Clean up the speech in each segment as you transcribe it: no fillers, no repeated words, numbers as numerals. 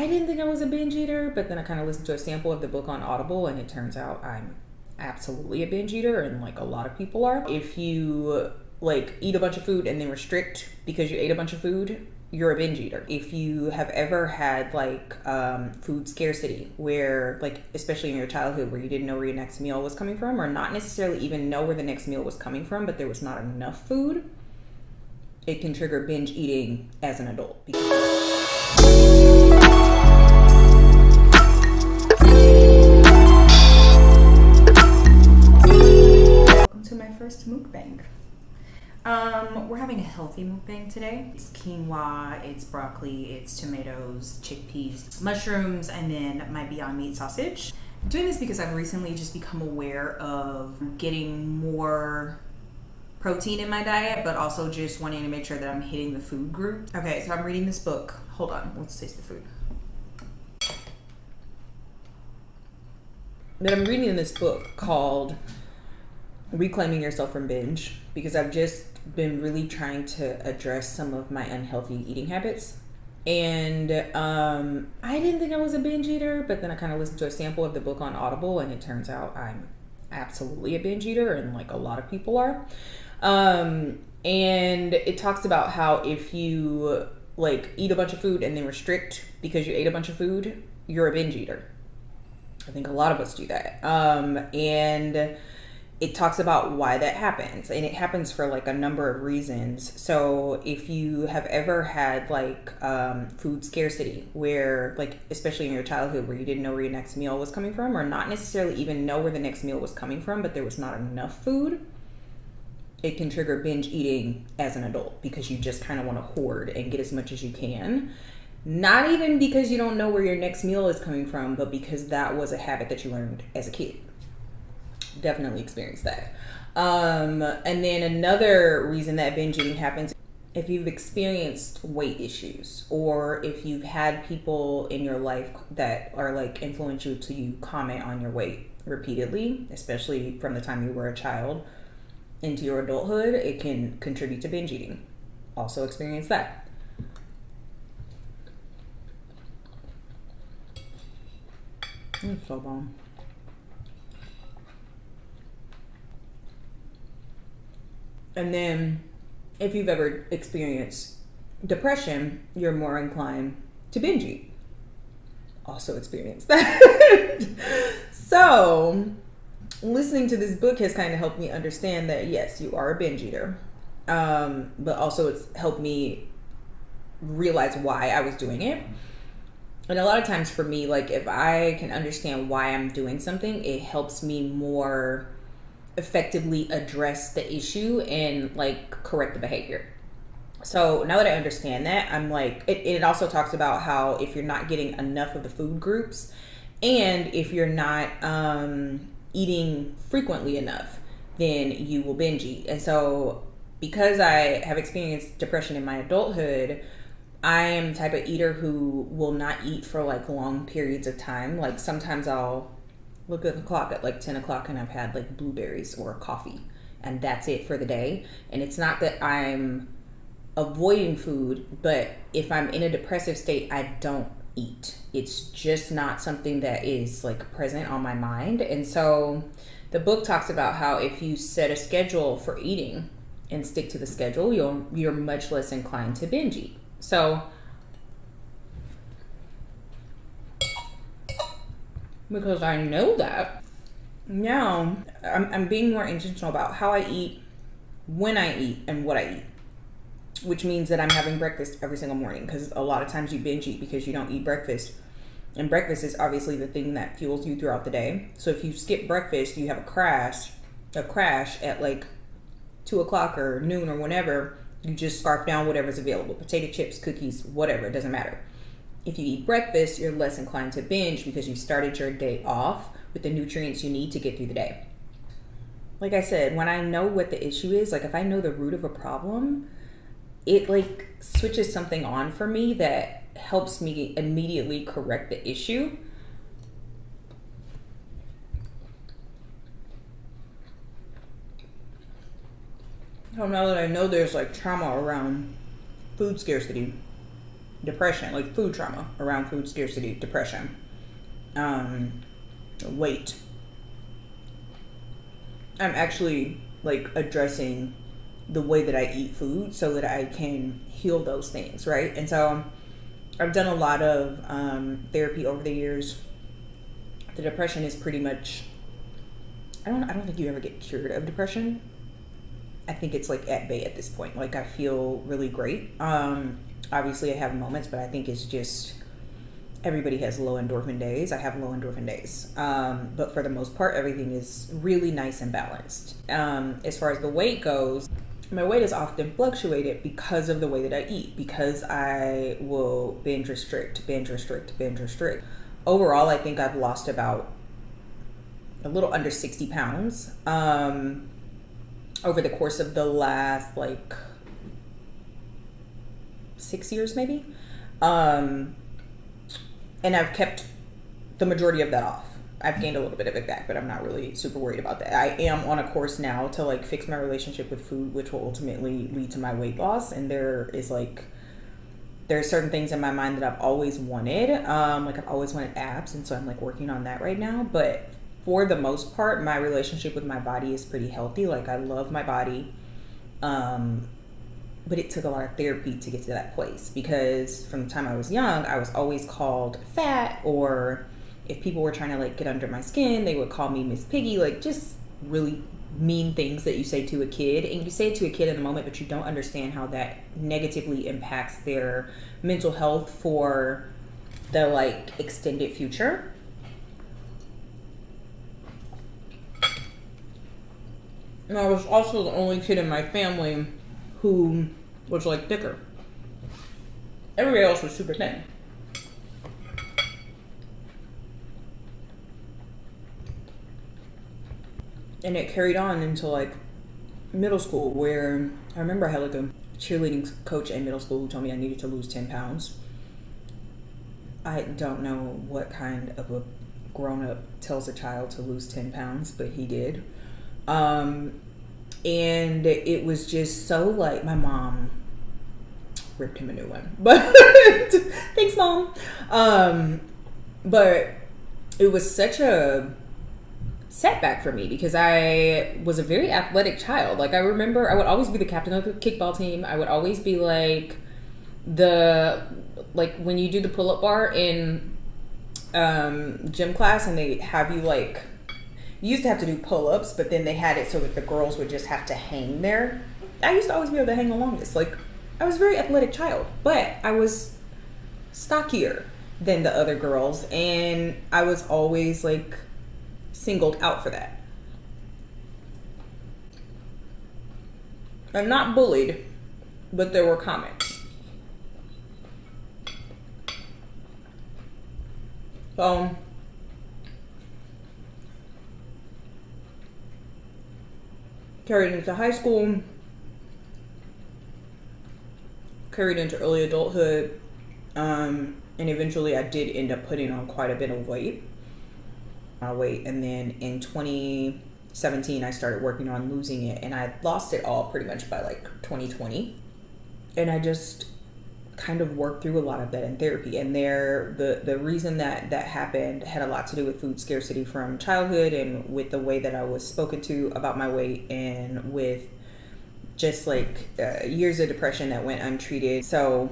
I didn't think I was a binge eater, but then I kind of listened to a sample of the book on Audible, and it turns out I'm absolutely a binge eater, and like a lot of people are. If you like eat a bunch of food and then restrict because you ate a bunch of food, you're a binge eater. If you have ever had like food scarcity, where like especially in your childhood where you didn't know where your next meal was coming from, or not necessarily even know where the next meal was coming from, but there was not enough food, it can trigger binge eating as an adult. Welcome to my first mukbang. We're having a healthy mukbang today. It's quinoa, it's broccoli, it's tomatoes, chickpeas, mushrooms, and then my Beyond Meat sausage. I'm doing this because I've recently just become aware of getting more protein in my diet, but also just wanting to make sure that I'm hitting the food group. Okay, so I'm reading this book. Hold on, let's taste the food. But I'm reading this book called Reclaiming Yourself from Binge because I've just been really trying to address some of my unhealthy eating habits. And I didn't think I was a binge eater, but then I kind of listened to a sample of the book on Audible, and it turns out I'm absolutely a binge eater, and like a lot of people are. And it talks about how if you like eat a bunch of food and then restrict because you ate a bunch of food, you're a binge eater. I think a lot of us do that. And it talks about why that happens, and it happens for like a number of reasons. So if you have ever had like food scarcity, where like especially in your childhood where you didn't know where your next meal was coming from, or not necessarily even know where the next meal was coming from, but there was not enough food, it can trigger binge eating as an adult because you just kind of want to hoard and get as much as you can. Not even because you don't know where your next meal is coming from, but because that was a habit that you learned as a kid. Definitely experienced that. And then another reason that binge eating happens, if you've experienced weight issues, or if you've had people in your life that are like influential to you comment on your weight repeatedly, especially from the time you were a child into your adulthood, it can contribute to binge eating. Also experience that. It's so bomb. And then if you've ever experienced depression, you're more inclined to binge eat. Also experience that. So listening to this book has kind of helped me understand that yes, you are a binge eater. But also it's helped me realize why I was doing it. And a lot of times for me, like if I can understand why I'm doing something, it helps me more effectively address the issue and like correct the behavior. So now that I understand that, I'm like, it also talks about how if you're not getting enough of the food groups, and if you're not eating frequently enough, then you will binge eat. And so because I have experienced depression in my adulthood, I am the type of eater who will not eat for like long periods of time. Like sometimes I'll look at the clock at like 10 o'clock and I've had like blueberries or coffee, and that's it for the day. And it's not that I'm avoiding food, but if I'm in a depressive state, I don't eat. It's just not something that is like present on my mind. And so the book talks about how if you set a schedule for eating and stick to the schedule, you're much less inclined to binge eat. So because I know that, now I'm being more intentional about how I eat, when I eat, and what I eat. Which means that I'm having breakfast every single morning, because a lot of times you binge eat because you don't eat breakfast. And breakfast is obviously the thing that fuels you throughout the day. So if you skip breakfast, you have a crash at like 2 o'clock or noon or whenever. You just scarf down whatever's available. Potato chips, cookies, whatever, it doesn't matter. If you eat breakfast, you're less inclined to binge because you started your day off with the nutrients you need to get through the day. Like I said, when I know what the issue is, like if I know the root of a problem, it like switches something on for me that helps me immediately correct the issue. So now that I know there's like trauma around food scarcity, depression, like food trauma around food scarcity, depression, weight. I'm actually like addressing the way that I eat food so that I can heal those things, right? And so I've done a lot of therapy over the years. The depression is pretty much, I don't think you ever get cured of depression. I think it's like at bay at this point. Like I feel really great. Obviously I have moments, but I think it's just everybody has low endorphin days. I have low endorphin days. But for the most part, everything is really nice and balanced. As far as the weight goes, my weight is often fluctuated because of the way that I eat, because I will binge restrict. Overall, I think I've lost about a little under 60 pounds over the course of the last like 6 years maybe. And I've kept the majority of that off. I've gained a little bit of it back, but I'm not really super worried about that. I am on a course now to like fix my relationship with food, which will ultimately lead to my weight loss. And there are certain things in my mind that I've always wanted. Like I've always wanted abs, and so I'm like working on that right now. But for the most part, my relationship with my body is pretty healthy. Like I love my body. But it took a lot of therapy to get to that place, because from the time I was young, I was always called fat, or if people were trying to like get under my skin, they would call me Miss Piggy, like just really mean things that you say to a kid. And you say it to a kid in the moment, but you don't understand how that negatively impacts their mental health for the like extended future. And I was also the only kid in my family who was like thicker. Everybody else was super thin. And it carried on into like middle school, where I remember I had like a cheerleading coach in middle school who told me I needed to lose 10 pounds. I don't know what kind of a grown-up tells a child to lose 10 pounds, but he did. And it was just so like, my mom ripped him a new one, but thanks, Mom. But it was such a setback for me, because I was a very athletic child. Like I remember I would always be the captain of the kickball team. I would always be like when you do the pull-up bar in gym class, and they have you like, you used to have to do pull-ups, but then they had it so that the girls would just have to hang there. I used to always be able to hang the longest. Like I was a very athletic child, but I was stockier than the other girls, and I was always like singled out for that. I'm not bullied, but there were comments. Carried into high school, carried into early adulthood, and eventually I did end up putting on quite a bit of weight. And then in 2017 I started working on losing it, and I lost it all pretty much by like 2020. And I just kind of worked through a lot of that in therapy. And the reason that happened had a lot to do with food scarcity from childhood, and with the way that I was spoken to about my weight, and with just like years of depression that went untreated. So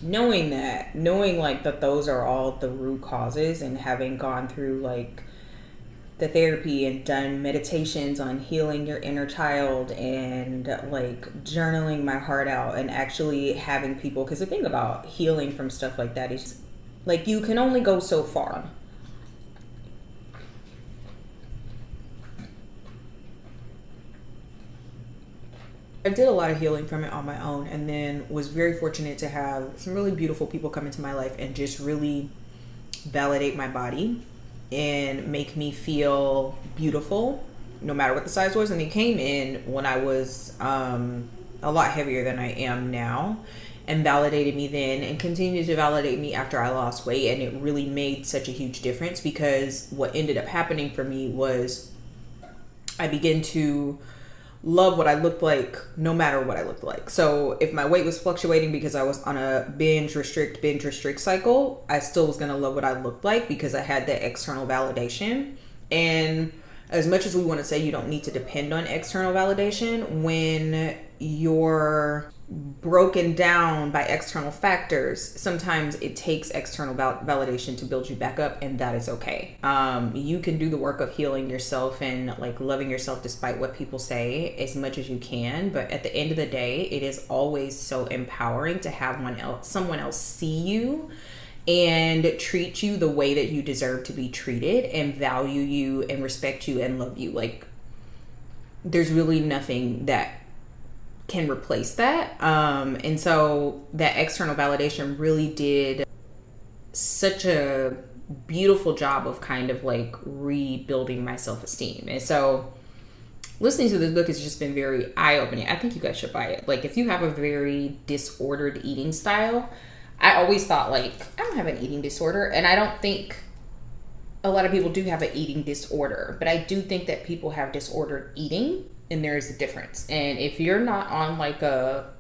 knowing like that those are all the root causes, and having gone through like the therapy and done meditations on healing your inner child, and like journaling my heart out, and actually having people, because the thing about healing from stuff like that is like you can only go so far. I did a lot of healing from it on my own, and then was very fortunate to have some really beautiful people come into my life and just really validate my body and make me feel beautiful no matter what the size was. And they came in when I was a lot heavier than I am now, and validated me then, and continued to validate me after I lost weight. And it really made such a huge difference, because what ended up happening for me was I began to love what I looked like no matter what I looked like. So if my weight was fluctuating because I was on a binge restrict cycle, I still was going to love what I looked like because I had that external validation. And as much as we want to say you don't need to depend on external validation, when you're broken down by external factors, sometimes it takes external validation to build you back up, and that is okay. You can do the work of healing yourself and like loving yourself despite what people say as much as you can, but at the end of the day, it is always so empowering to have someone else see you and treat you the way that you deserve to be treated and value you and respect you and love you. Like, there's really nothing that can replace that. And so that external validation really did such a beautiful job of kind of like rebuilding my self-esteem. And so listening to this book has just been very eye-opening. I think you guys should buy it. Like, if you have a very disordered eating style, I always thought like, I don't have an eating disorder. And I don't think a lot of people do have an eating disorder, but I do think that people have disordered eating, and there is a difference. And if you're not on like a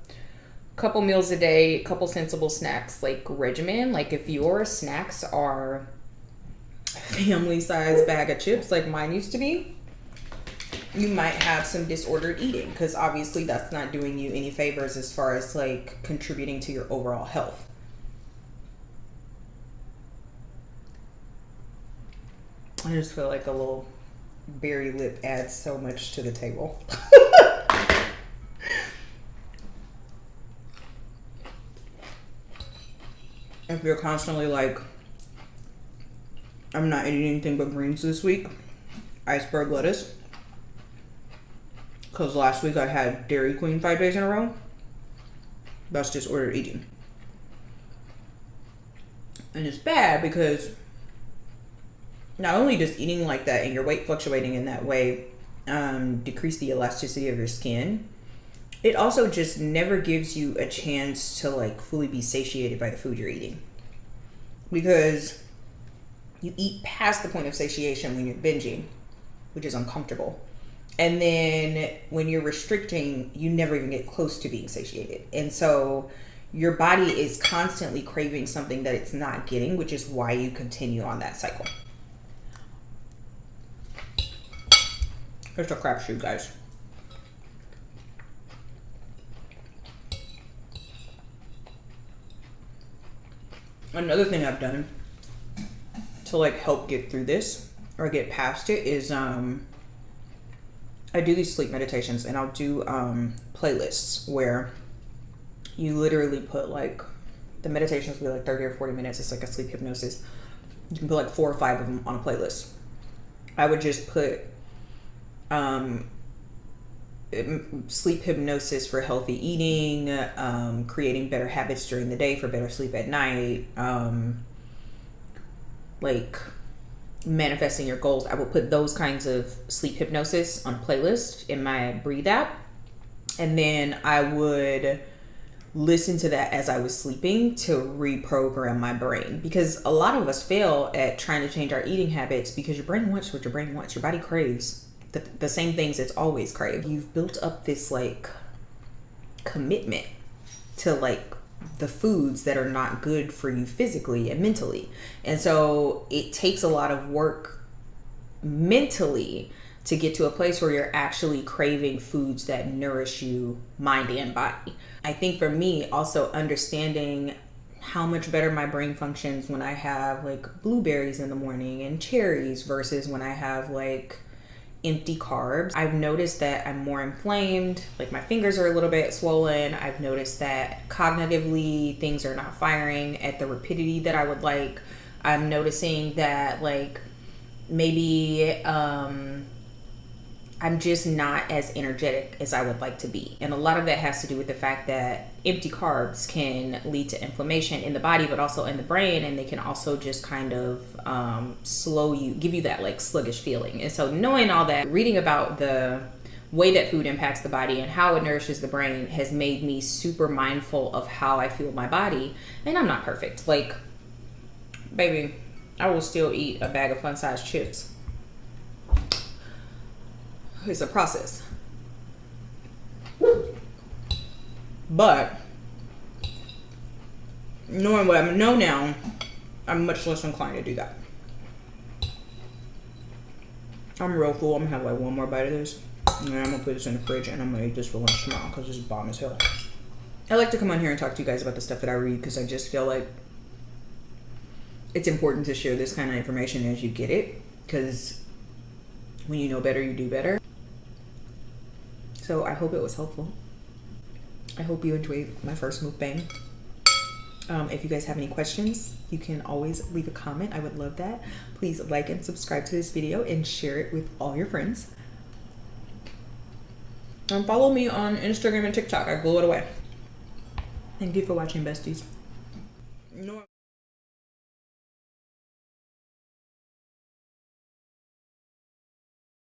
couple meals a day, couple sensible snacks like regimen, like if your snacks are family size bag of chips like mine used to be, you might have some disordered eating, because obviously that's not doing you any favors as far as like contributing to your overall health. I just feel like a little berry lip adds so much to the table. If you're constantly like, I'm not eating anything but greens this week, iceberg lettuce, because last week I had Dairy Queen 5 days in a row, that's disordered eating. And it's bad because not only does eating like that and your weight fluctuating in that way decrease the elasticity of your skin, it also just never gives you a chance to like fully be satiated by the food you're eating, because you eat past the point of satiation when you're binging, which is uncomfortable. And then when you're restricting, you never even get close to being satiated. And so your body is constantly craving something that it's not getting, which is why you continue on that cycle. It's a crapshoot, guys. Another thing I've done to like help get through this or get past it is I do these sleep meditations, and I'll do playlists where you literally put like, the meditations will be like 30 or 40 minutes. It's like a sleep hypnosis. You can put like 4 or 5 of them on a playlist. I would just put sleep hypnosis for healthy eating, creating better habits during the day for better sleep at night, like manifesting your goals. I would put those kinds of sleep hypnosis on a playlist in my Breathe app, and then I would listen to that as I was sleeping to reprogram my brain, because a lot of us fail at trying to change our eating habits because your brain wants what your brain wants. Your body craves the same things it's always craved. You've built up this like commitment to like the foods that are not good for you physically and mentally. And so it takes a lot of work mentally to get to a place where you're actually craving foods that nourish you, mind and body. I think for me, also understanding how much better my brain functions when I have like blueberries in the morning and cherries versus when I have like empty carbs. I've noticed that I'm more inflamed, like my fingers are a little bit swollen. I've noticed that cognitively things are not firing at the rapidity that I would like. I'm noticing that like maybe I'm just not as energetic as I would like to be. And a lot of that has to do with the fact that empty carbs can lead to inflammation in the body, but also in the brain. And they can also just kind of slow you, give you that like sluggish feeling. And so knowing all that, reading about the way that food impacts the body and how it nourishes the brain has made me super mindful of how I feel my body. And I'm not perfect. Like, baby, I will still eat a bag of fun-sized chips. It's a process. But knowing what I know now, I'm much less inclined to do that. I'm real full. I'm gonna have like one more bite of this, and then I'm gonna put this in the fridge, and I'm gonna eat this for lunch tomorrow because this is bomb as hell. I like to come on here and talk to you guys about the stuff that I read because I just feel like it's important to share this kind of information as you get it, because when you know better, you do better. So I hope it was helpful. I hope you enjoyed my first mukbang. If you guys have any questions, you can always leave a comment. I would love that. Please like and subscribe to this video and share it with all your friends. And follow me on Instagram and TikTok. I blow it away. Thank you for watching, besties. No.